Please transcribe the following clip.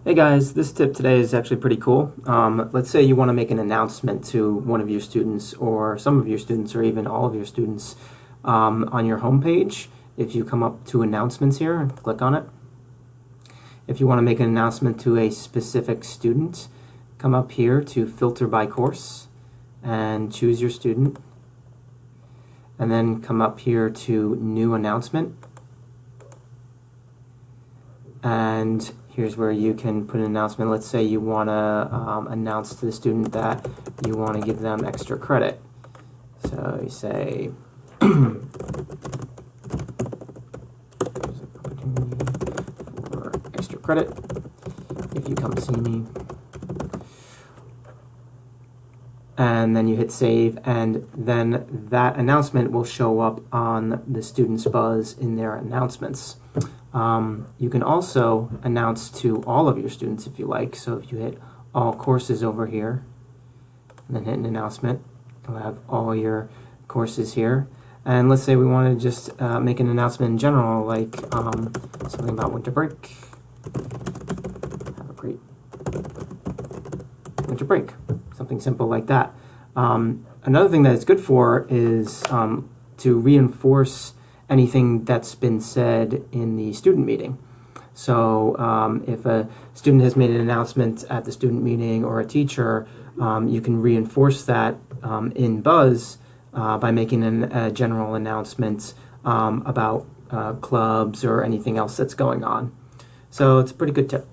Hey guys, this tip today is actually pretty cool. Let's say you want to make an announcement to one of your students or some of your students or even all of your students on your homepage. If you come up to announcements here and click on it. If you want to make an announcement to a specific student, come up here to filter by course and choose your student. And then come up here to new announcement. And here's where you can put an announcement. Let's say you want to announce to the student that you want to give them extra credit. So you say, there's an opportunity for extra credit if you come see me. And then you hit save, and then that announcement will show up on the student's buzz in their announcements. You can also announce to all of your students if you like. So if you hit all courses over here, and then hit an announcement, you'll have all your courses here. And let's say we want to just make an announcement in general, like something about winter break. Have a great winter break. Something simple like that. Another thing that it's good for is to reinforce anything that's been said in the student meeting. So if a student has made an announcement at the student meeting or a teacher, you can reinforce that in Buzz by making a general announcement about clubs or anything else that's going on. So it's a pretty good tip.